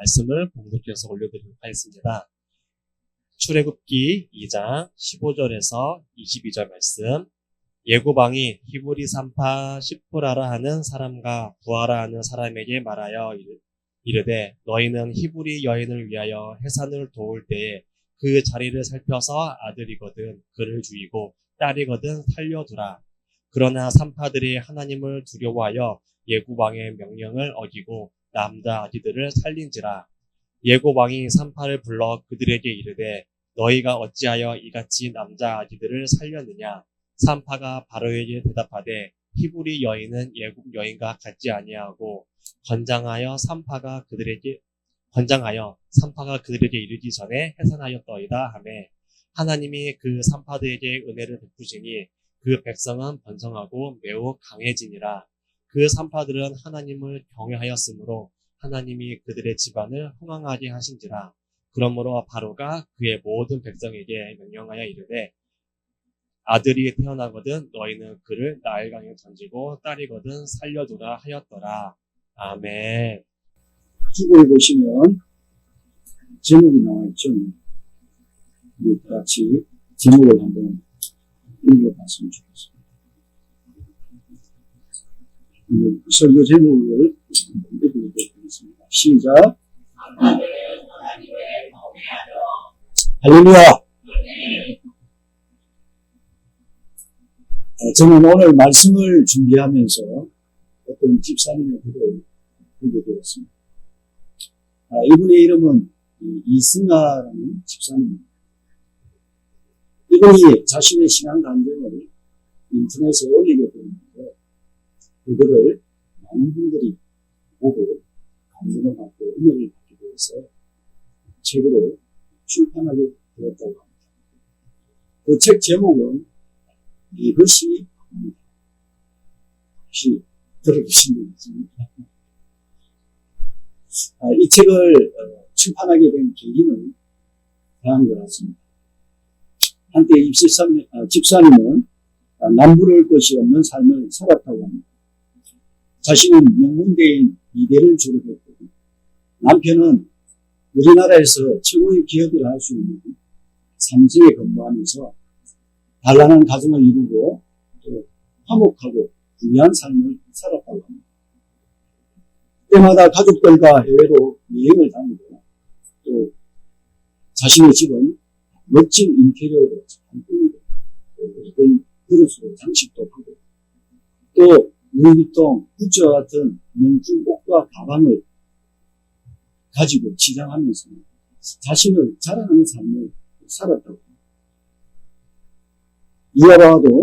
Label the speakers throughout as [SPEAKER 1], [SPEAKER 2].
[SPEAKER 1] 말씀을 봉독해서 올려드리도록 하겠습니다. 출애굽기 2장 15절에서 22절 말씀. 예고방이 히브리 산파 시프라라 하는 사람과 부하라 하는 사람에게 말하여 이르되 너희는 히브리 여인을 위하여 해산을 도울 때에 그 자리를 살펴서 아들이거든 그를 죽이고 딸이거든 살려두라. 그러나 산파들이 하나님을 두려워하여 예고방의 명령을 어기고 남자 아기들을 살린지라. 예고방이 산파를 불러 그들에게 이르되 너희가 어찌하여 이같이 남자 아기들을 살렸느냐. 산파가 바로에게 대답하되 히브리 여인은 예굽 여인과 같지 아니하고 권장하여 산파가 그들에게 이르기 전에 해산하였더이다 하매 하나님이 그 산파들에게 은혜를 베푸시니 그 백성은 번성하고 매우 강해지니라. 그 산파들은 하나님을 경외하였으므로 하나님이 그들의 집안을 흥왕하게 하신지라. 그러므로 바로가 그의 모든 백성에게 명령하여 이르되 아들이 태어나거든 너희는 그를 나일강에 던지고 딸이거든 살려두라 하였더라. 아멘.
[SPEAKER 2] 주보에 보시면 제목이 나와있죠. 우리 같이 제목을 한번 읽어봤으면 좋겠습니다. 설교 제목을 읽어보도록 하겠습니다. 시작. 할렐루야. 저는 오늘 말씀을 준비하면서 어떤 집사님의 글을 보게 되었습니다. 이분의 이름은 이승아라는 집사님입니다. 이분이 자신의 신앙 간증을 인터넷에 올리게 되었는데 그거를 많은 분들이 보고 감동을 받고 은혜를 받게 되어서 책으로 출판하게 되었다고 합니다. 그 책 제목은 이것이 아니다. 혹시 들어보신 분 있습니까? 이 책을 출판하게 된 계기는 다음과 같습니다. 한때 집사님은 남부러울 것이 없는 삶을 살았다고 합니다. 자신은 명문대인 2대를 졸업했고 남편은 우리나라에서 최고의 기업을 할 수 있는 삼성에 근무하면서 단란한 가정을 이루고 또 화목하고 부유한 삶을 살았다고 합니다. 때마다 가족들과 해외로 여행을 다니고 또 자신의 집은 멋진 인테리어로 잘 꾸미고 어떤 그릇으로 장식도 하고 또 루이비통, 구찌와 같은 명품 옷과 가방을 가지고 지장하면서 자신을 자랑하는 삶을 살았다고 합니다. 이하봐도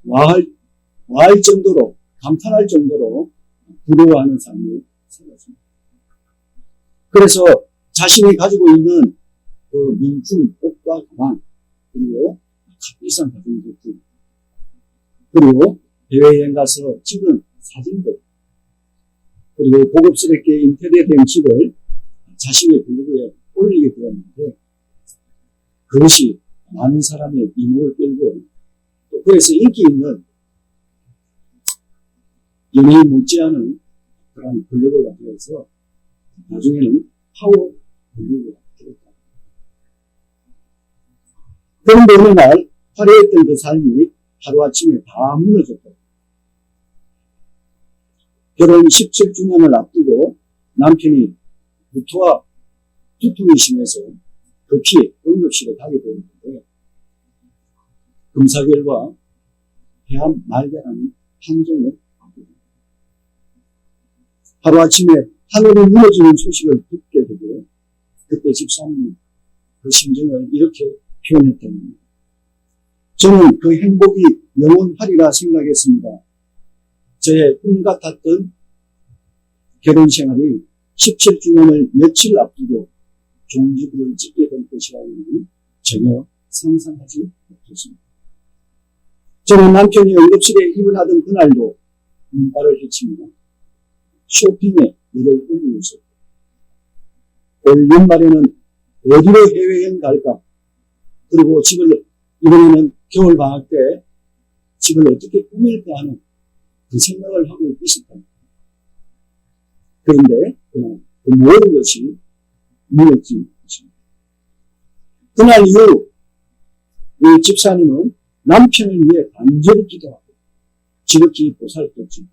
[SPEAKER 2] 와할 정도로 감탄할 정도로 부러워하는 삶을 살았습니다. 그래서 자신이 가지고 있는 그 명품 옷과 가방 그리고 값비싼 가전제품 그리고 해외여행 가서 찍은 사진들 그리고 고급스럽게 인테리어된 집을 자신의 블로그에 올리게 되었는데 그것이 많은 사람의 이목을 끌고 또 그래서 인기 있는 연예인 못지않은 그런 블로그가 되어서 나중에는 파워 블로그가 되었다. 그런데 어느 날 화려했던 그 삶이 하루아침에 다 무너졌다. 결혼 17주년을 앞두고 남편이 구토와 두통이 심해서 급히 응급실에 가게 되었는데 검사 결과 폐암 말기라는 판정을 받게 됩니다. 하루아침에 하늘이 무너지는 소식을 듣게 되고 그때 집사님은 그 심정을 이렇게 표현했답니다. 저는 그 행복이 영원하리라 생각했습니다. 저의 꿈 같았던 결혼 생활이 17주년을 며칠 앞두고 종지부를 찍게 될 것이라는 전혀 상상하지 못했습니다. 저는 남편이 응급실에 입원하던 그날도 눈발을 헤칩니다. 쇼핑에 일을 올리면서 올 연말에는 어디로 해외여행 갈까? 그리고 이번에는 겨울방학 때 집을 어떻게 꾸밀까 하는 그 생각을 하고 있었다. 그런데 그 모든 것이 무너진 것입니다. 그날 이후 이 집사님은 남편을 위해 간절히 기도하고 지극히 보살폈지만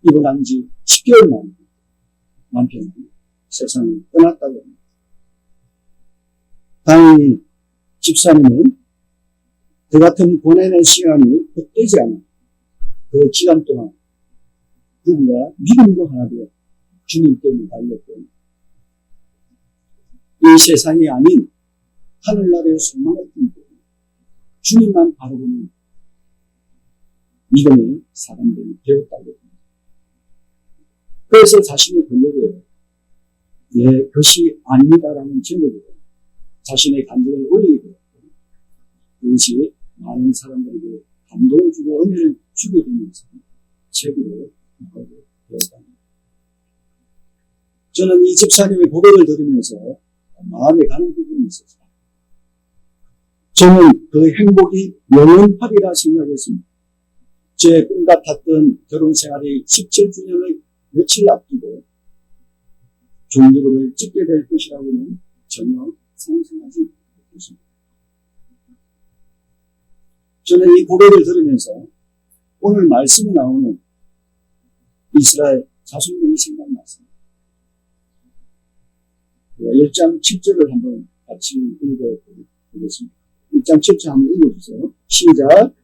[SPEAKER 2] 입원한 지 10개월 만에 남편이 세상을 떠났다고 합니다. 다행히 집사님은 그 같은 고난의 시간이 헛되지 않아 그 기간 동안 부부가 믿음으로 하나 되어 주님 때문에 달렸고 이 세상이 아닌 하늘나라의 소망을 품고 주님만 바라보는 믿음의 사람들이 되었다고 합니다. 그래서 자신의 권력에 그것이 아닙니다라는 증거로 자신의 감정을 올리게 되었고 그것이 많은 사람들에게 감동을 주고 은혜를 주게 되면서 책으로 나오게 되었답니다. 저는 이 집사님의 고백을 들으면서 마음에 가는 부분이 있었어요. 저는 그 행복이 영원하리라 생각했습니다. 제 꿈 같았던 결혼 생활이 17주년을 며칠 앞두고 종교를 찍게 될 것이라고는 전혀 상상하지 못했습니다. 저는 이 고백을 들으면서 오늘 말씀에 나오는 이스라엘 자손들이 생각났습니다. 1장 7절을 한번 같이 읽어보겠습니다. 1장 7절 한번 읽어주세요. 시작.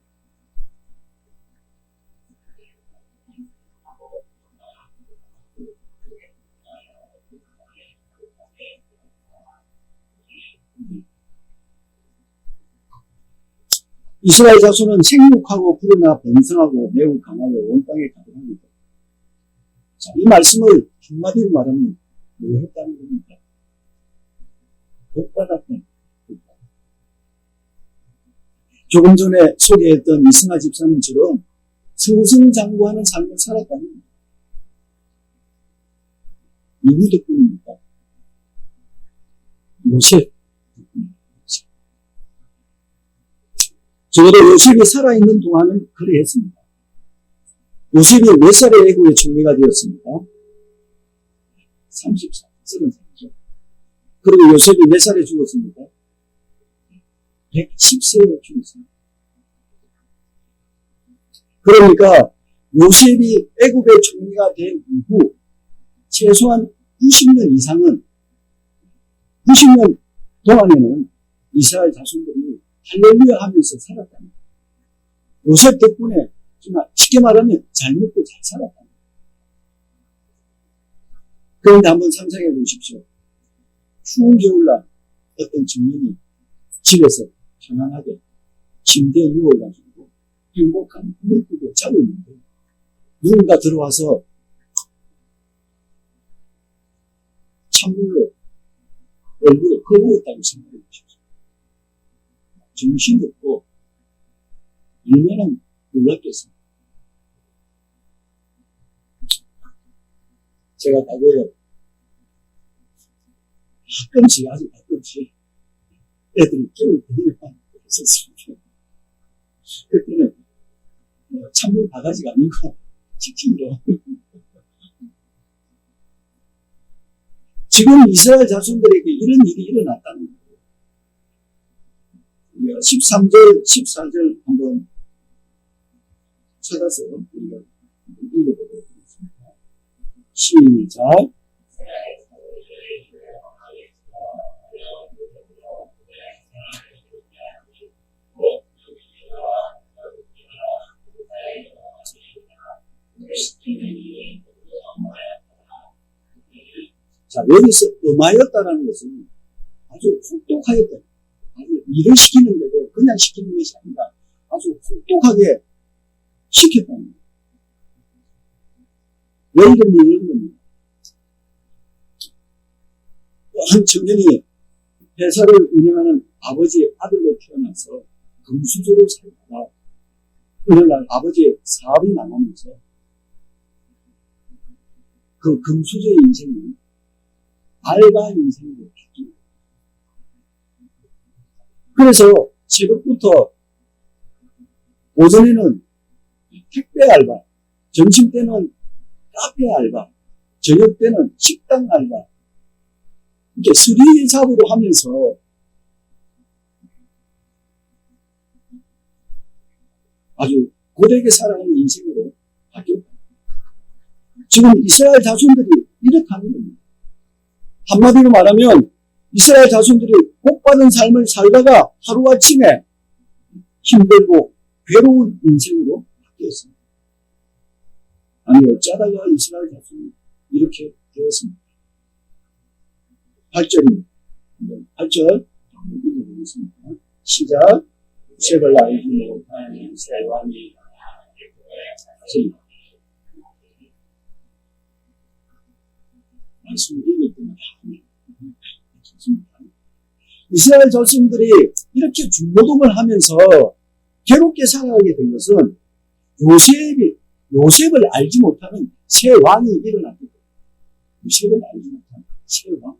[SPEAKER 2] 이스라엘 자손은 생육하고 불어나 번성하고 매우 강하고 온 땅에 가득합니다. 자, 이 말씀을 한마디로 말하면 뭐 했다는 겁니까? 복받았던 겁니다. 조금 전에 소개했던 이승하 집사님처럼 승승장구하는 삶을 살았다는 겁니다. 누구 덕분입니까? 요셉 덕분입니다. 적어도 요셉이 살아있는 동안은 그래했습니다. 요셉이 몇 살에 애국의 총리가 되었습니까? 30살, 30살이죠. 그리고 요셉이 몇 살에 죽었습니까? 110세에 죽었습니다. 그러니까 요셉이 애국의 총리가 된 이후 최소한 90년 이상은 90년 동안에는 이스라엘 자손들이 할렐루야 하면서 살았답니다. 요셉 덕분에 정말 쉽게 말하면 잘 먹고 잘 살았답니다. 그런데 한번 상상해 보십시오. 추운 겨울날 어떤 청년이 집에서 편안하게 침대에 누워가지고 행복한 꿈을 꾸고 자고 있는데 누군가 들어와서 찬물로 얼굴에 거부었다고 생각해 보십시오. 정신이 없고 얼마나 놀랍겠습니까? 제가 과거에 아주 가끔씩 애들이 깨울 때가 있었습니다. 그때는 찬물 바가지가 아니고 치킨으로. 지금 이스라엘 자손들에게 이런 일이 일어났다는 거예요. 13절, 14절 한번 찾아서 우리가 읽어보도록 하겠습니다. 시작. 자, 여기서 음하였다라는 것은 아주 혹독하였다. 아주 일을 시키는데도 그냥 시키는 것이 아니라 아주 혹독하게 시켰다는 거예요. 예를 들면 이런 겁니다. 한 청년이 회사를 운영하는 아버지의 아들로 태어나서 금수저로 살다가 어느 날 아버지의 사업이 나가면서 그 금수저의 인생이 알바 인생으로 바뀝니다. 그래서 새벽부터 오전에는 택배 알바, 점심 때는 카페 알바, 저녁 때는 식당 알바, 이렇게 스리잡으로 하면서 아주 고되게 살아가는 인생으로 바뀌었다. 지금 이스라엘 자손들이 이렇게 하는 겁니다. 한마디로 말하면 이스라엘 자손들이 복받은 삶을 살다가 하루아침에 힘들고 괴로운 인생으로 바뀌었습니다. 아니 어쩌다가 이스라엘 자손이 이렇게 되었습니다. 8절입니다. 8절 읽어보겠습니다. 시작. 요셉을 알지 못한 이스라엘 왕이 말씀을 읽을 때마다 좋습니다. 이스라엘 자손들이 이렇게 중노동을 하면서 괴롭게 살아가게 된 것은 요셉을 알지 못하는 새 왕이 일어났기 때문에 요셉을 알지 못하는 새 왕이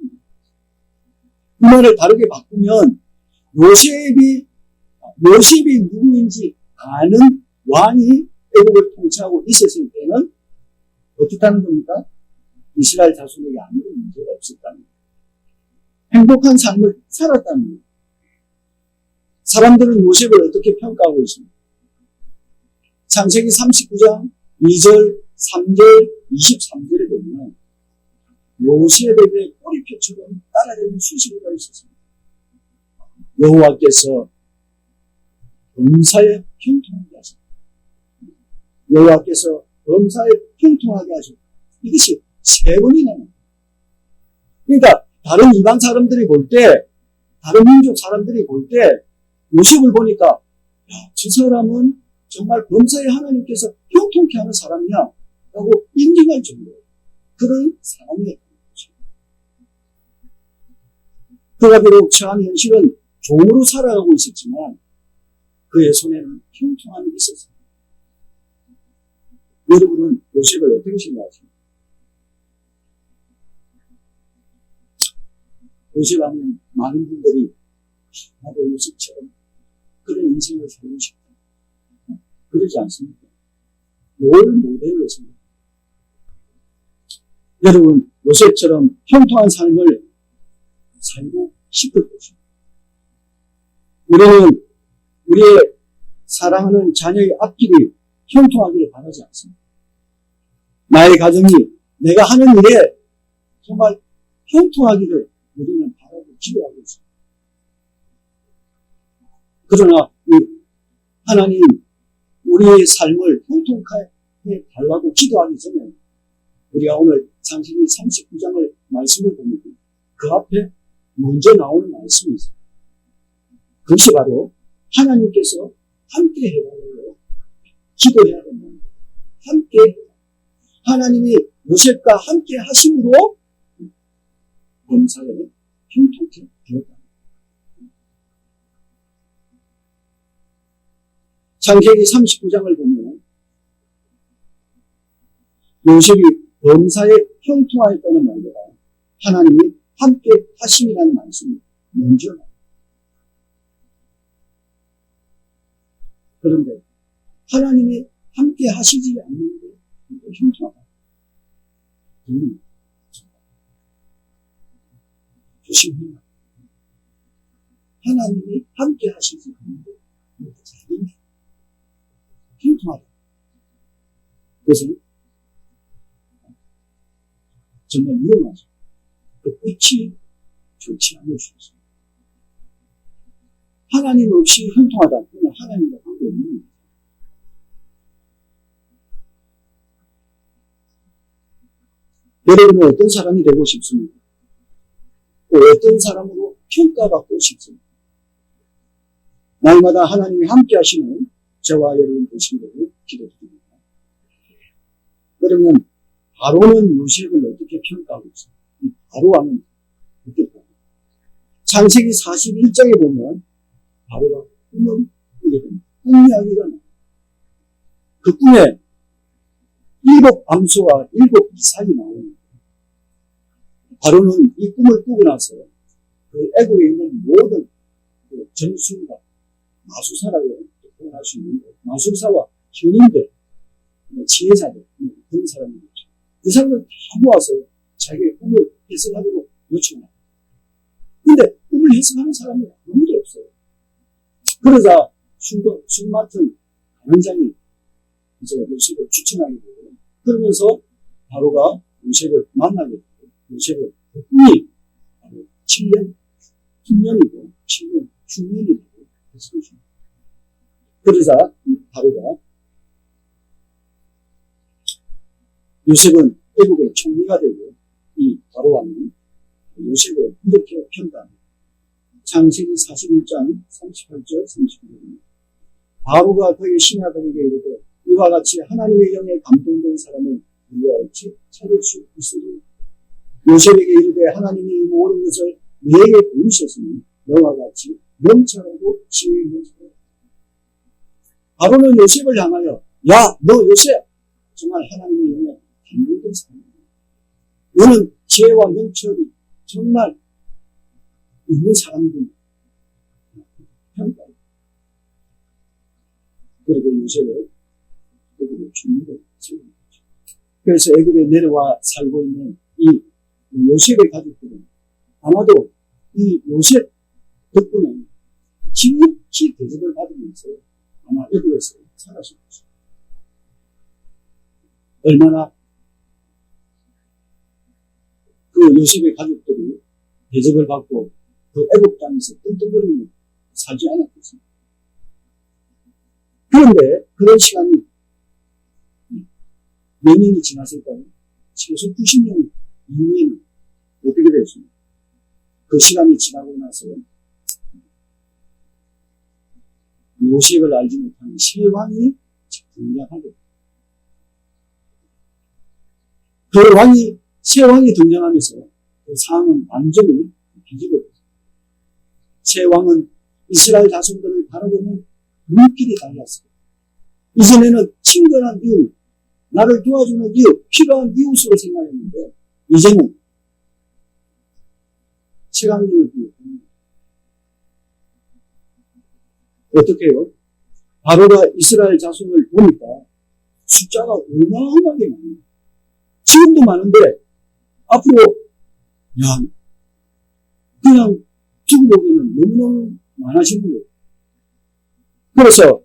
[SPEAKER 2] 그 말을 다르게 바꾸면 요셉이 누구인지 아는 왕이 애국을 통치하고 있었을 때는 어떻다는 겁니까? 이스라엘 자손에게 아무런 문제가 없었다는 거예요. 행복한 삶을 살았다는 거예요. 사람들은 요셉을 어떻게 평가하고 있습니까? 창세기 39장 2절, 3절, 23절에 보면 요셉에게 꼬리표처럼 따라가는 수식어가 있었습니다. 여호와께서 범사에 형통하게 하셨다. 여호와께서 범사에 형통하게 하셨다. 이것이 세 번이나 나옵니다. 그러니까 다른 이방 사람들이 볼 때, 다른 민족 사람들이 볼 때 요셉을 보니까 야, 저 사람은 정말 범사에 하나님께서 형통케 하는 사람이야 라고 인정할 정도로 그런 사람이었던 거죠. 그가 비록 처한 현실은 종으로 살아가고 있었지만 그의 손에는 형통함이 있었습니다. 여러분은 요셉을 어떻게 생각하십니까? 요셉 하면 많은 분들이 나도 요셉처럼 그런 인생을 살고 싶다. 그러지 않습니까? 뭘 모델로 생각합니다. 여러분, 요셉처럼 형통한 삶을 살고 싶을 것입니다. 우리는 우리의 사랑하는 자녀의 앞길이 형통하기를 바라지 않습니다. 나의 가정이 내가 하는 일에 정말 형통하기를 우리는 바라고 기도하고 있습니다. 그러나 하나님 우리의 삶을 형통하게 달라고 기도하기 전에 우리가 오늘 창세기 39장을 말씀을 보면 그 앞에 먼저 나오는 말씀이 있어요. 그것이 바로 하나님께서 함께 해달라고 기도해야 된다는 거예요. 함께 하나님이 요셉과 함께 하심으로 범사에 형통케 되었다. 창세기 39장을 보면 요셉이 범사에 형통하였다는 말보다 하나님이 함께 하심이라는 말씀이 먼저 나옵니다. 그런데 하나님이 함께 하시지 않는데 형통하다. 조심해라. 하나님이 함께 하시지 않는데 자기는 형통하다. 그래서 정말 위험하죠. 그 끝이 좋지 않을 수 있습니다. 하나님 없이 형통하다. 그러면 하나님과 관계 없는 겁니다. 여러분은 어떤 사람이 되고 싶습니까? 또 어떤 사람으로 평가받고 싶습니까? 날마다 하나님이 함께 하시는 저와 여러분 되시기를 기도드립니다. 그러면 바로는 요셉을 어떻게 평가하고 있습니까? 바로와는 어떨까요? 창세기 41장에 보면 바로가 꿈을 꾸게 됩니다. 꿈 이야기가 나와요. 그 꿈에 7 암소와 7 이삭이 나오는데 바로는 이 꿈을 꾸고 나서 그 애국에 있는 모든 그 전술과 마술사라고 표현할 수 있는데 마술사와 현인들, 지혜자들 그런 사람들이죠. 그 사람을 다 모아서 자기의 꿈을 해석하도록 요청합니다. 근데 꿈을 해석하는 사람이 아무도 없어요. 그러자 술 맡은 관원장이 이제 요셉을 추천하게 되고, 그러면서 바로가 요셉을 만나게 되고, 요셉을 꿈이 바로 7년, 흉년이고 7년, 흉년이 되고 했습니다. 그러자 바로가 요셉은 애국의 총리가 되고, 이 바로왕은 요셉을 이렇게 평가합니다. 창세기 41장 38절 39절입니다. 바로가 그의 신하들에게 이르되 이와 같이 하나님의 영에 감동된 사람은 우리가 어찌 찾을 수 있으리요. 요셉에게 이르되 하나님이 이 모든 것을 내게 보이셨으니 너와 같이 명철하고 지혜 있는 사람. 바로는 요셉을 향하여 야, 너 요셉 정말 하나님의 영에 감동된 사람이야. 너는 지혜와 명철이 정말 있는 사람이구나. 평가해. 그리고 요셉을 애굽의 총리로 세우는 거죠. 그래서 애굽에 내려와 살고 있는 이 요셉의 가족들은 아마도 이 요셉 덕분에 지극히 대접을 받으면서 아마 애굽에서 살았을 것입니다. 얼마나 그 요셉의 가족들이 대접을 받고 그 애굽 땅에서 뜬뜬거리며 살지 않았겠습니까? 그런데 그런 시간이 몇 년이 지났을까요? 최소 90년 이후에는 어떻게 됐습니까? 그 시간이 지나고 나서 요셉을 알지 못하는 새 왕이 등장하게 됩니다. 새 왕이 등장하면서 그 상황은 완전히 뒤집어졌습니다. 새 왕은 이스라엘 자손들을 바라보는 눈길이 달랐어요. 이전에는 친근한 이웃, 나를 도와주는 이웃, 필요한 이웃으로 생각했는데 이제는 최강력을 비롯합니다. 어떻게 해요? 바로가 이스라엘 자손을 보니까 숫자가 어마어마하게 많아요. 지금도 많은데 앞으로 그냥 두고 보기에는 너무너무 많아지는 거예요. 그래서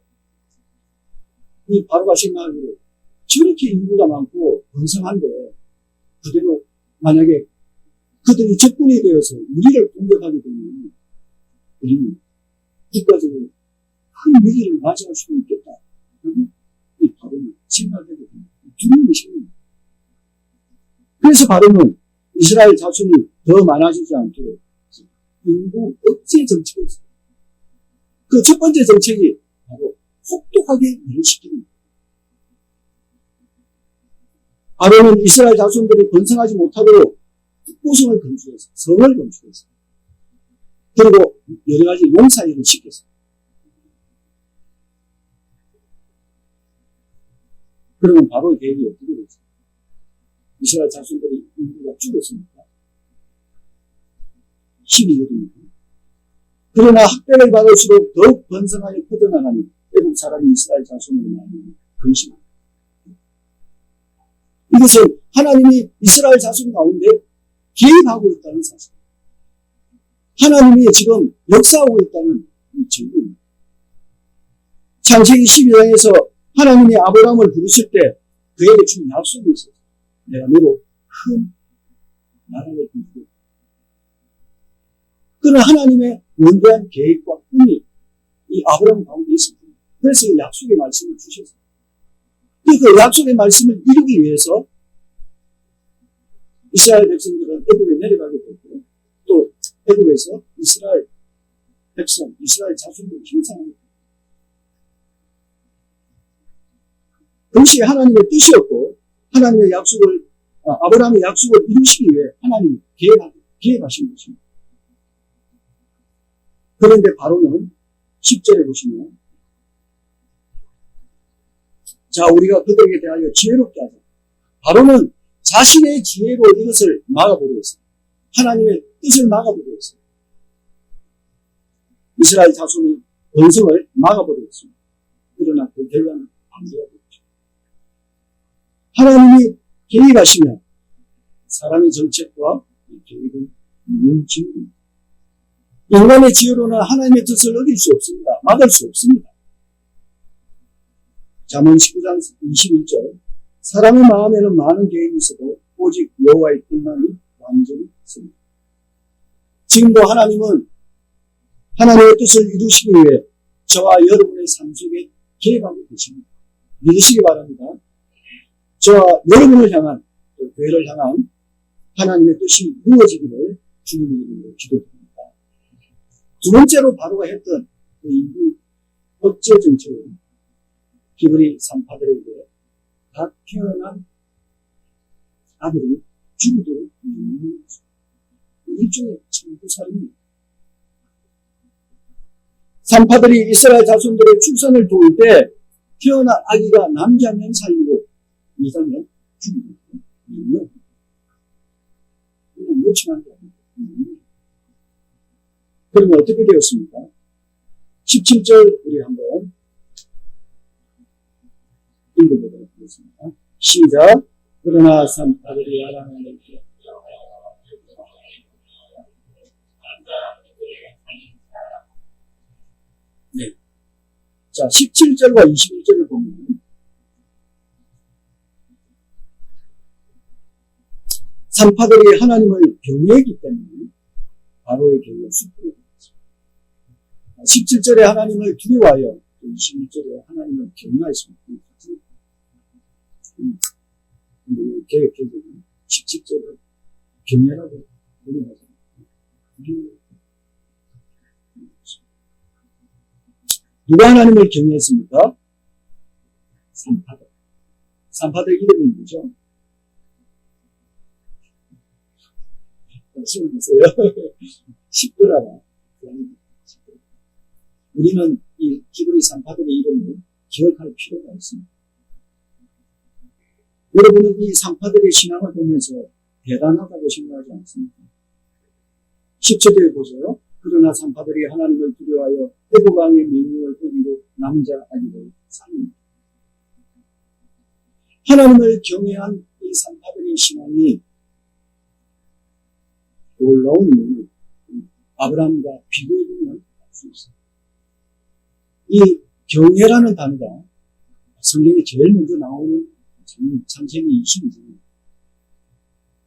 [SPEAKER 2] 이 바로가 생각하기로 저렇게 인구가 많고 번성한데 그대로 만약에 그들이 적군이 되어서 우리를 공격하게 되면 우리는 국가적으로 큰 위기를 맞이할 수도 있겠다. 이 바로는 생각하게 됩니다. 두려움이 생깁니다. 그래서 바로는 이스라엘 자손이 더 많아지지 않도록 인구 억제 정책을 했어요. 그 첫 번째 정책이 바로 혹독하게 일을 시킵니다. 바로는 이스라엘 자손들이 번성하지 못하도록 특보성을 건축했어요. 성을 건축했어요. 그리고 여러 가지 용사일을 시켰어요. 그러면 바로의 계획이 어떻게 됐어요? 이스라엘 자손들이 인구가 줄었습니까? 12거든요. 그러나 학대를 받을수록 더욱 번성하여 퍼져나가는 애국 사람이 이스라엘 자손을 많이 근심합니다. 이것은 하나님이 이스라엘 자손 가운데 개입하고 있다는 사실. 하나님이 지금 역사하고 있다는 증거입니다. 창세기 12장에서 하나님이 아브라함을 부르실 때 그에게 준 약속이 있었어요. 내가 너로 큰 나라를 이루겠다. 그런 하나님의 원대한 계획과 꿈이 이 아브라함 가운데 있습니다. 그래서 그 약속의 말씀을 주셨어요. 그 약속의 말씀을 이루기 위해서 이스라엘 백성들은 애굽에 내려가게 됐고 또 애굽에서 이스라엘 백성, 이스라엘 자손들을 형성하게 됩니다. 그것이 하나님의 뜻이었고 하나님의 약속을 아브라함의 약속을 이루시기 위해 하나님이 계획하신 것입니다. 그런데 바로는 10절에 보시면 자 우리가 그들에게 대하여 지혜롭게 하자. 바로는 자신의 지혜로 이것을 막아보려 했어요. 하나님의 뜻을 막아보려 했어요. 이스라엘 자손의 번성을 막아보려 했습니다. 그러나 그 결과는 반대가 됐죠. 하나님이 계획하시면 사람의 정책과 계획은 뭉칩니다. 인간의 지혜로는 하나님의 뜻을 얻을 수 없습니다. 막을 수 없습니다. 잠언 19장 21절 사람의 마음에는 많은 계획이 있어도 오직 여호와의 뜻만이 완전히 있습니다. 지금도 하나님은 하나님의 뜻을 이루시기 위해 저와 여러분의 삶 속에 개입하고 계십니다. 믿으시기 바랍니다. 저와 여러분을 향한, 교회를 향한 하나님의 뜻이 이루어지기를 주님의 이름으로 기도드립니다. 두 번째로 바로가 했던 그 인구 억제 정책은 히브리 산파들에게 각 태어난 아들이 죽이도록 명령을 했습니다. 일종의 청부살입니다. 산파들이 이스라엘 자손들의 출산을 도울 때 태어난 아기가 남자면 살리고 여자면 죽이도록 명령합니다. 그냥 놓치면 안 됩니다. 그러면 어떻게 되었습니까? 17절 우리 한번 읽어보도록 하겠습니다. 시작. 그러나 산파들이 아람을 네. 자, 17절과 21절을 보면 산파들이 하나님을 경외했기 때문에 바로의 경우에 숲으로 되었습니다. 17절에 하나님을 두려워하여 21절에 하나님을 경외하였습니다. 근데 개혁교회는 17절을 경외라고 부르면서 누가 하나님을 경외했습니까? 산파들. 산파들 이름이 뭐죠? 말씀을 보세요. 십부라라. 우리는 이 히브리 산파들의 이름을 기억할 필요가 있습니다. 여러분은 이 산파들의 신앙을 보면서 대단하다고 생각하지 않습니까? 17절에 보세요. 그러나 산파들이 하나님을 두려워하여 애굽 왕의 명령을 어기고 남자 아기를 살립니다. 하나님을 경외한 이 산파들의 신앙이 놀라운 이유는 아브라함과 비교해보면 알 수 있습니다. 이 경외라는 단어가 성경에 제일 먼저 나오는 창세기 22장입니다.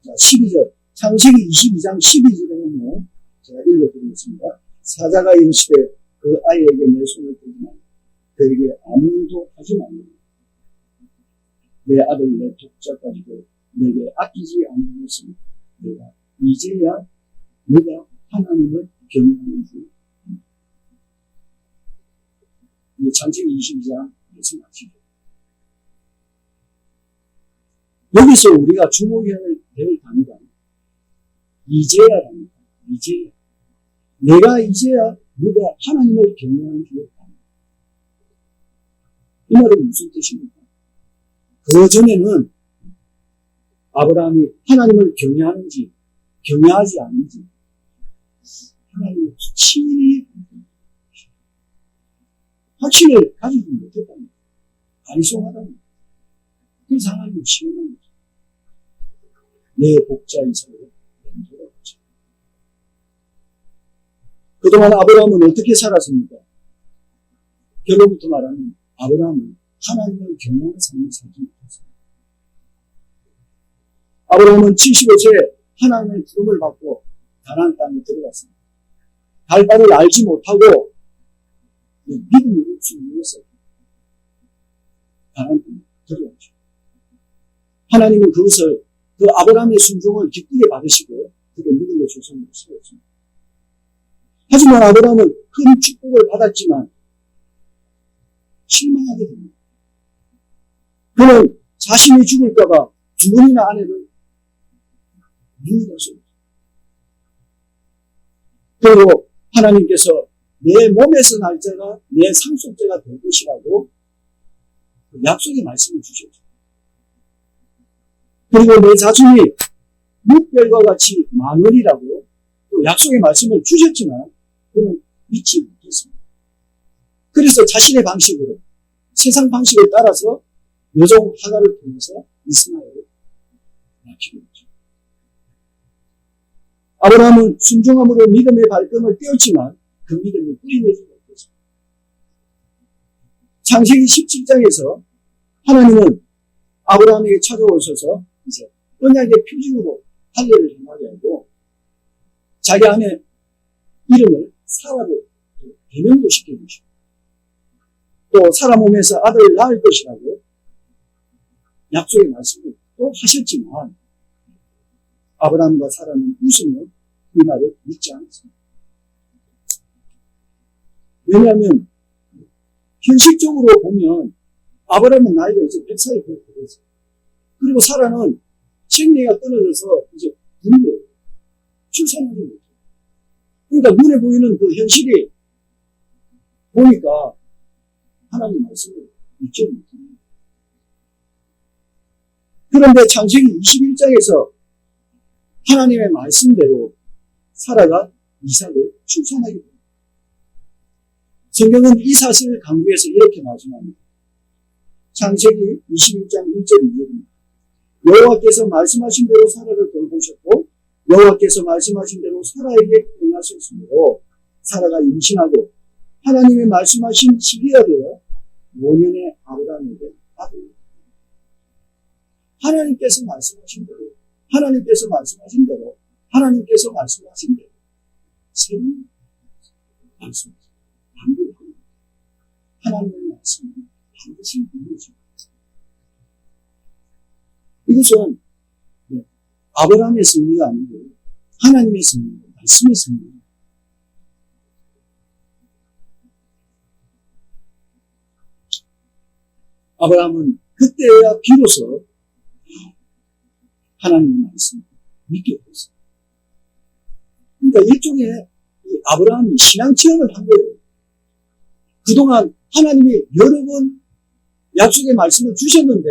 [SPEAKER 2] 자, 12절. 창세기 22장 12절에는요, 제가 읽어드리겠습니다. 사자가 이르시되 그 아이에게 내 손을 떼지만 그에게 아무 일도 하지 말라. 내 아들 내 독자까지도 내게 아끼지 않는 것은 내가 이제야 네가 하나님을 경외하는 줄. 이 창세기 22장 말씀하시죠. 여기서 우리가 주목해야 될 단어가 이제야랍니다. 이제야. 내가 이제야 네가 하나님을 경외하는 줄 압니다. 이 말은 무슨 뜻입니까? 그 전에는 아브라함이 하나님을 경외하는지 경외하지 않는지 하나님을 확신을 가지지 못했답니다. 아리송하답니다. 그래서 하나님을 시험한 거죠. 내 복자 이삭을 돌아보자. 그동안 아브라함은 어떻게 살았습니까? 결론부터 말하면 아브라함은 하나님을 경외하는 삶을 살지 못했습니다. 아브라함은 75세에 하나님의 부름을 받고 가나안 땅에 들어갔습니다. 달바를 알지 못하고 믿음을 없이 위해서 가나안 땅에 들어갔죠. 하나님은 그것을 그 아브라함의 순종을 기쁘게 받으시고 그를 믿음의 조상으로 세웠습니다. 하지만 아브라함은 큰 축복을 받았지만 실망하게 됩니다. 그는 자신이 죽을까봐 주머니나 아내를 미워하셨습니다. 그리고 하나님께서 내 몸에서 날 자가 내 상속자가 될 것이라고 약속의 말씀을 주셨죠. 그리고 내 자손이 묵별과 같이 많으리라고 또 약속의 말씀을 주셨지만 그는 믿지 못했습니다. 그래서 자신의 방식으로 세상 방식을 따라서 여종 하가를 통해서 이스마엘을 낳기로 했죠. 아브라함은 순종함으로 믿음의 발걸음을 떼었지만 그 믿음이 뿌리 내지 못했습니다. 창세기 17장에서 하나님은 아브라함에게 찾아오셔서 이제 언약의 표징으로 할례를 행하게 하고 자기 아내 이름을 사라로 개명도 시켜주시고 또 사라 몸에서 아들을 낳을 것이라고 약속의 말씀을 또 하셨지만 아브라함과 사라는 웃으며 이 말을 믿지 않았습니다. 왜냐하면 현실적으로 보면 아브라함은 나이가 이제 100살이 거의 되었어요. 그리고 사라는 생리가 떨어져서 이제 분리해요. 출산하지 못해요. 그러니까 눈에 보이는 그 현실이 보니까 하나님 말씀을 믿지 못합니다. 그런데 창세기 21장에서 하나님의 말씀대로 사라가 이삭을 출산하게 됩니다. 성경은 이 사실을 강조해서 이렇게 말씀합니다. 창세기 21장 1절 2절입니다. 여호와께서 말씀하신 대로 사라를 돌보셨고 여호와께서 말씀하신 대로 사라에게 행하셨으므로 사라가 임신하고 하나님의 말씀하신 시기가 되어 5년의 아브라함에게 아들을 하나님께서 말씀하신 대로 새로운 말씀하신 반복합니다. 하나님의 말씀은 반드시 이루어집니다. 이것은 아브라함의 승리가 아니고 하나님의 승리입니다. 말씀의 승리입니다. 아브라함은 그때야 비로소 하나님의 말씀을 믿게 됐어요. 그러니까 일종의 아브라함이 신앙 체험을 한 거예요. 그동안 하나님이 여러 번 약속의 말씀을 주셨는데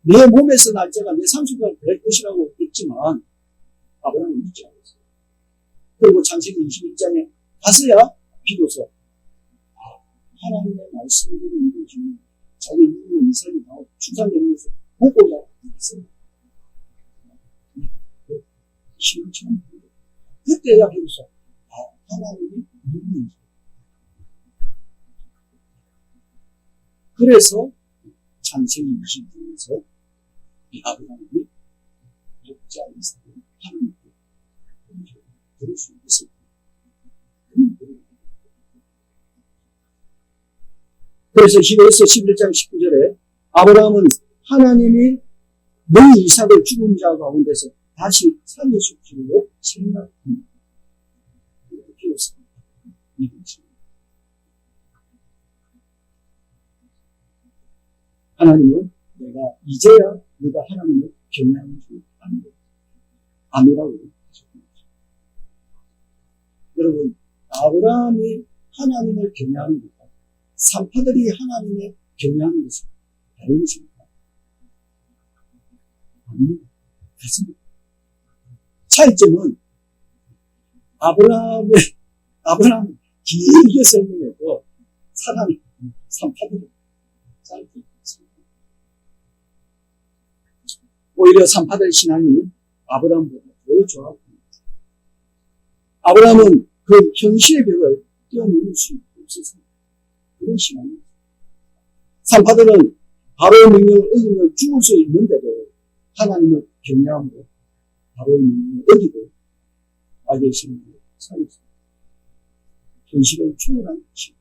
[SPEAKER 2] 내 몸에서 날짜가 내 30년 될 것이라고 했지만 아브라함은 믿지 않았어요. 그리고 창세기 21장에 가서야 비로소 하나님의 말씀을 이루어지는 자기 이후 이삭이 나오고 출산되는 것을 보고야 했어요. 신앙 체험. 그때야 비로소 하나님이 누구인지. 그래서 창세기 20장에서 아브라함이 독자 이삭을 하나님께 들을 수 있었다. 그래서 히브리서 11장 19절에 아브라함은 하나님이 너희 이삭을 죽은 자 가운데서 다시 살리실지로 생각합니다. 이렇게 했습니다. 하나님은 내가 이제야 너가 하나님을 경외하는 줄 아니라고 하셨습니다. 여러분, 아브라함이 하나님을 경외하는 것과 산파들이 하나님을 경외하는 것은 다른 것입니까? 아닙니다. 같습니다. 차이점은 아브라함은 길게 설명해도 사람이 산파들은 짧게 오히려 산파들 신앙이 아브라함보다 더 좋았습니다. 아브라함은 그 현실의 벽을 뛰어넘을 수 없었습니다. 그런 신앙입니다. 산파들은 바로의 명령을 어기면 죽을 수 있는데도 하나님을 경외함으로 바로의 명령을 어기고 악의 신앙을 살렸습니다. 현실을 초월한 것입니다.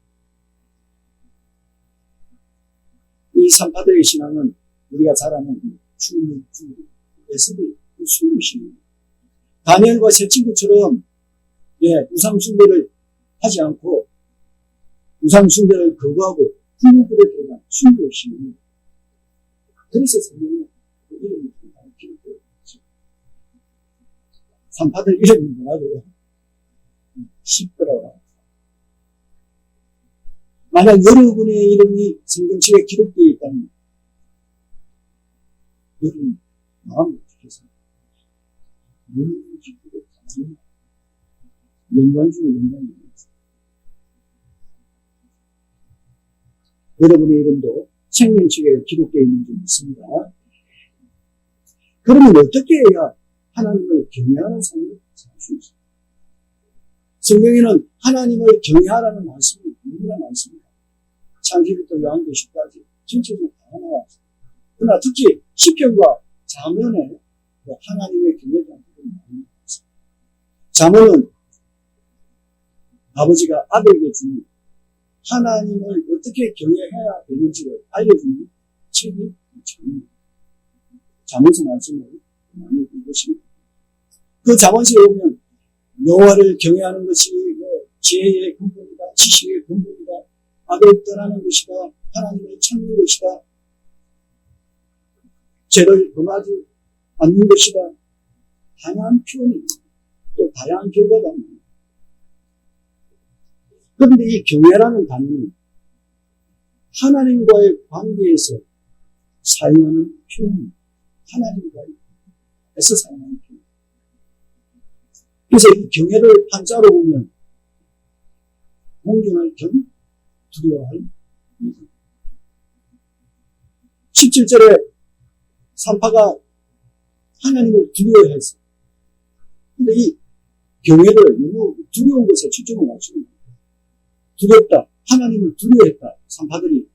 [SPEAKER 2] 이 산파들의 신앙은 우리가 잘 아는 주님, 에스겔, 수님의 신입니다. 다니엘과 세 친구처럼 우상숭배를 하지 않고 우상숭배를 거부하고 후무불에 들어간 순교의 신입니다. 그래서 성경에 그 이름이 기록되어 있죠. 산파들 이름이 뭐라고요? 십더라와. 만약 여러분의 이름이 성경책에 기록되어 있다면 여러분 마음을 주셔서 영광 중에 영광입니다. 여러분의 이름도 생명책에 기록되어 있는 줄 믿습니다. 그러면 어떻게 해야 하나님을 경외하는 삶을 살 수 있습니까? 성경에는 하나님을 경외하라는 말씀이 너무나 많습니다. 창세기부터 요한계시까지 전체적으로 다 나와 있습니다. 그러나 특히 시편과 잠언에 하나님의 경외에 대한 부분이 많이 있습니다. 잠언은 아버지가 아들에게 주는 하나님을 어떻게 경외해야 되는지를 알려주는 책이 잠언입니다. 잠언서 말씀을 많이 읽으십니다. 그 잠언서에 보면 여호와를 경외하는 것이 지혜의 근본이다, 지식의 근본이다, 악을 떠나는 것이다, 하나님을 찾는 것이다, 죄를 범하지 않는 것이다. 다양한 표현입니다. 또 다양한 결과가 있습니다. 그런데 이 경외라는 단어는 하나님과의 관계에서 사용하는 표현입니다. 하나님과의 관계에서 사용하는 표현. 그래서 이 경외를 한자로 보면 공경할 겸 두려워할 믿음. 17절에 산파가 하나님을 두려워했어요. 근데 이 경외를 너무 두려운 것에 초점을 맞추는 거예요. 두렵다. 하나님을 두려워했다. 산파들이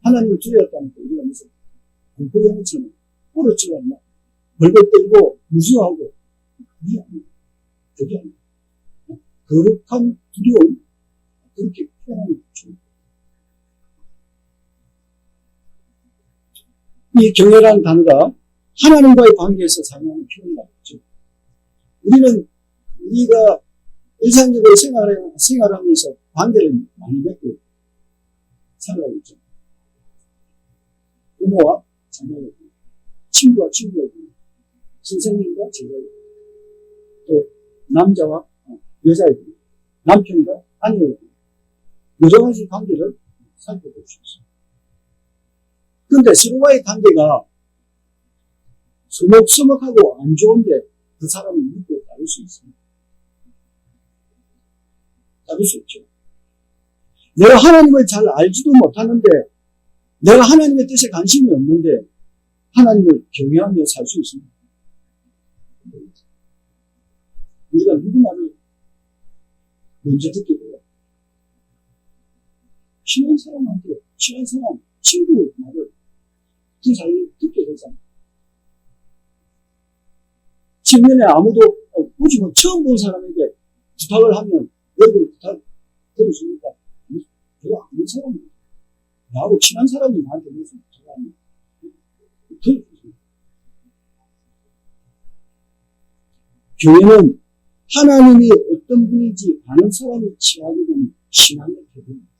[SPEAKER 2] 하나님을 두려워했다니까 우리가 무슨 공포영화처럼 꼬르치고 막 벌벌 떨고 무서워하고 그게 아니에요. 거룩한 두려움 그렇게 표현하는 거죠. 이 경외라는 단어가 하나님과의 관계에서 사용하는 표현이라고 했죠. 우리가 일상적으로 생활하면서 관계를 많이 맺고 살아가고 있죠. 부모와 자녀에게, 친구와 친구에게, 선생님과 제자에게, 또 남자와 여자에게, 남편과 아내에게 여러 가지 관계를 살펴볼 수 있습니다. 그런데 서로와의 관계가 서먹서먹하고 안 좋은데 그 사람을 믿고 따를 수 있습니다. 따를 수 있죠. 내가 하나님을 잘 알지도 못하는데 내가 하나님의 뜻에 관심이 없는데 하나님을 경외하며 살 수 있습니다. 우리가 누구 말을 먼저 듣게 돼요? 친한 사람한테, 친한 사람, 친구 말을 그 사이에 듣게 되잖아요. 측면에 아무도, 굳이 처음 본 사람에게 부탁을 하면, 너희들 부탁 들어주니까, 내가 아는 사람이야. 나하고 친한 사람이 나한테 무슨 부탁을 하면, 들어주십니다. 교회는 하나님이 어떤 분인지 아는 사람이 취하게 되는 신앙의 태도입니다.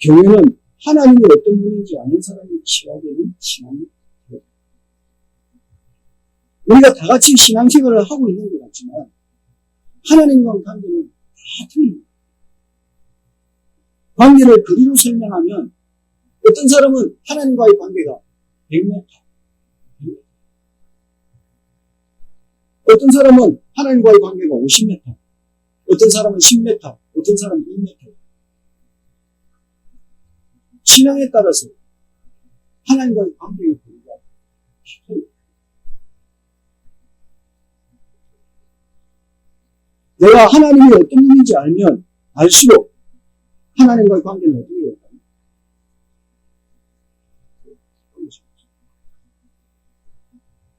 [SPEAKER 2] 교회는 하나님이 어떤 분인지 아는 사람이 취하게 되는 신앙의 태도. 우리가 다 같이 신앙생활을 하고 있는 것 같지만 하나님과의 관계는 다 틀립니다. 관계를 거리로 설명하면 어떤 사람은 하나님과의 관계가 100m, 어떤 사람은 하나님과의 관계가 50m, 어떤 사람은 10m, 어떤 사람은 1m. 신앙에 따라서 하나님과의 관계의 거리가 틀립니다. 내가 하나님이 어떤 분인지 알면 알수록 하나님과의 관계는 어떻게 될까요?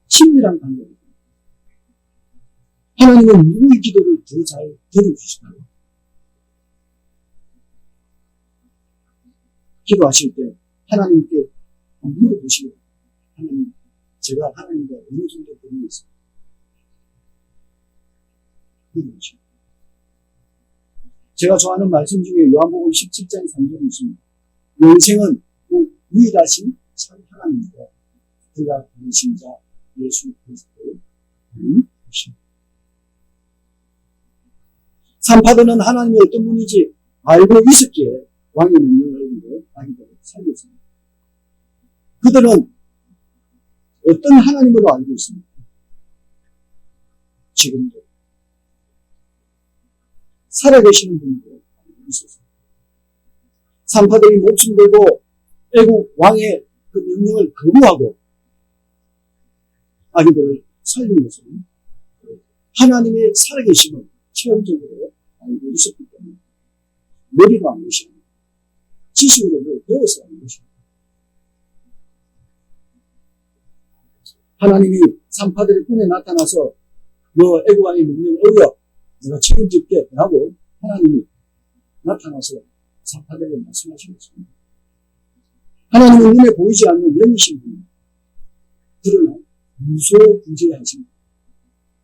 [SPEAKER 2] 친밀한 관계입니다. 하나님은 누구의 기도를 더 잘 들어주실까요? 기도하실 때 하나님께 물어보시고 하나님, 제가 하나님과 어느 정도 거리에 있습니다. 물어보시고 제가 좋아하는 말씀 중에 요한복음 17장 3절이 있습니다. 영생은 유일하신 참 하나님과 그가 부르신 자 예수 그리스도의 이름이십니다. 산파들은 하나님이 어떤 분인지 알고 있었기에 왕의 명령을 위해 자기들을 살렸습니다. 그들은 어떤 하나님으로 알고 있습니까? 지금도 살아계시는 분으로 알고 있었습니다. 산파들이 목숨 걸고 애국 왕의 그 명령을 거부하고 아기들을 살린 것은 하나님의 살아계심을 체험적으로 알고 있었기 때문에 머리로 한 것이 아니고 지식으로 배워서 한 것입니다. 하나님이 산파들의 꿈에 나타나서 너 애굽 왕의 명령 어겨 내가 책임질게 라고 하나님이 나타나서 산파들에게 말씀하신 것입니다. 하나님은 눈에 보이지 않는 영이신 분입니다. 그러나 무소부재하십니다.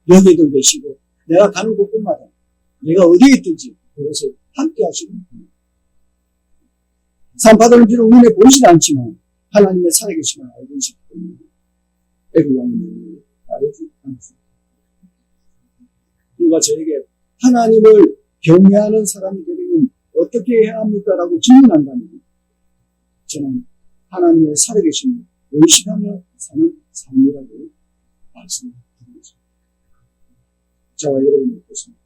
[SPEAKER 2] 여기도 계시고 내가 가는 곳곳마다 내가 어디에 있든지 그것을 함께 하시는 분입니다. 산파들은 비록 눈에 보이지 않지만 하나님의 살아계심을 알고 있기 때문에 애굽 왕의 명령을 따르지 않습니다. 누가 저에게 하나님을 경외하는 사람이 되려면 어떻게 해야 합니까? 라고 질문한다면 저는 하나님의 살아계심을 의식하며 사는 삶이라고 말씀드리겠습니다. 저와 여러분이 어떻습니까?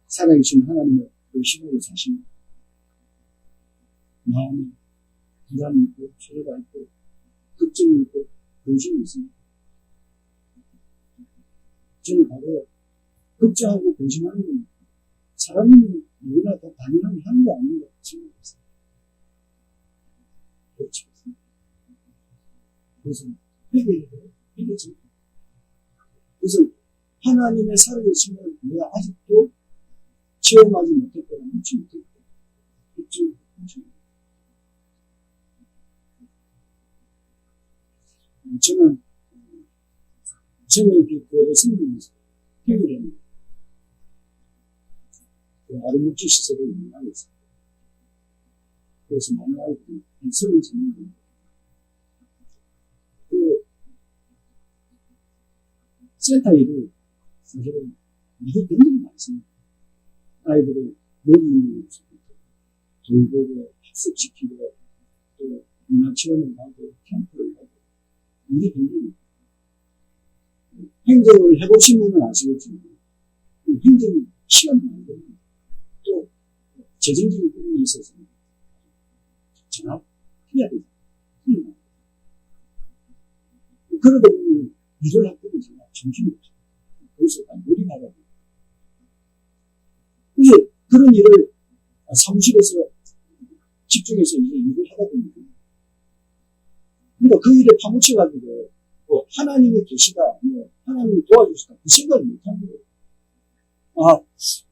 [SPEAKER 2] 살아계신 하나님의 의식으로 사시는 마음에 부담이 있고 소리가 있고 걱정이 있고 근심이 있습니다. 저는 바로 걱정하고 근심하는 건 사람이 누구나 다 당연하게 하는 거 아닌가 생각했어요. 그렇지 않습니다. 그래서 회개죠. 그래서 하나님의 살아계심을 내가 아직도 체험하지 못했거나 믿지 못했거나 저는 교회 선생님이서 평일에는 아름묵지 시설을 운영하고 있습니다. 그래서 많은 아이들이 한 33명 센터 일을 사실은 일이 굉장히 많습니다. 아이들을 놀이를 돌보고 학습시키고 또 문화체험을 하고 캠프를 하고 일이 굉장히 행정을 해보신 분은 아시겠지만 행정이 시간이 많이 걸립니다. 또 재정적인 부분이 있어서 전압해야 되죠. 그러다 보니 일을 할 때는 정말 정신이 없어요. 그래서 머리 나가고 그래서 그런 일을 사무실에서 집중해서 이제 일을 하다 보니까 그러니까 그 일에 파묻혀가지고 하나님의 계시다, 하나님이 도와주시다 그 생각을 못한 거예요.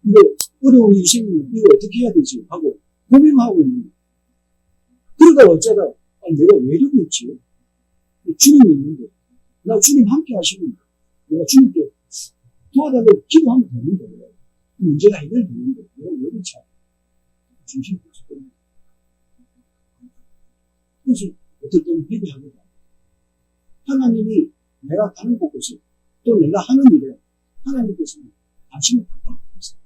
[SPEAKER 2] 이거 어려운 일이 생기면 이거 어떻게 해야 되지 하고 고민하고 있는 거예요. 그러다가 어쩌다 내가 왜 이러고 있지? 주님이 있는데 나 주님 함께 하시는 거예요. 내가 주님께 도와달라고 기도하면 되는데 문제가 해결되는데 내가 왜 그렇지 않아? 중심이 없을 겁니다. 그래서 어떨 때는 회개하기도 하고 하나님이 내가 가는 곳곳에 또 내가 하는 일에 하나님께서는 관심을 갖고 있어요.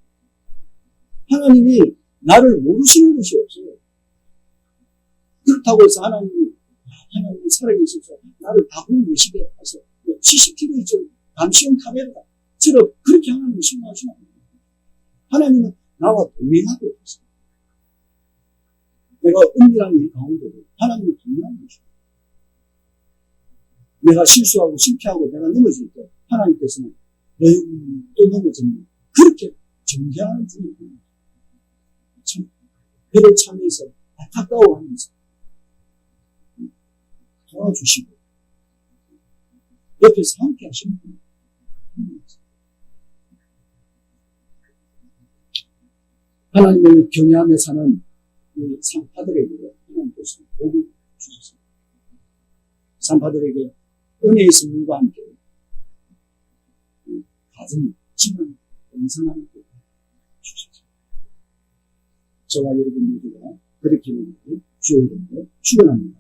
[SPEAKER 2] 하나님이 나를 모르시는 것이 없어요. 그렇다고 해서 하나님이 살아계셔서 나를 다 보고 계시게 해서 CCTV 감시용 카메라처럼 그렇게 하나님을 신뢰하시면 안 됩니다. 하나님은 나와 동행하고 있어요. 내가 은밀한 일 가운데도 하나님이 동행하고 계십니다. 내가 실수하고 실패하고 내가 넘어질 때 하나님께서는 또 넘어집니다. 그렇게 정죄하는 분입니다. 참 배를 참여해서 안타까워하면서 도와주시고 옆에서 함께 하시는 분입니다. 하나님을 경외하며 사는 이 산파들에게 하나님께서 복을 주셨습니다. 산파들에게 은혜의 선물과 함께 가슴이 지는 영생하는 복을 주셨습니다. 저와 여러분 모두가 그렇게 되기를 주의 이름으로 축원합니다.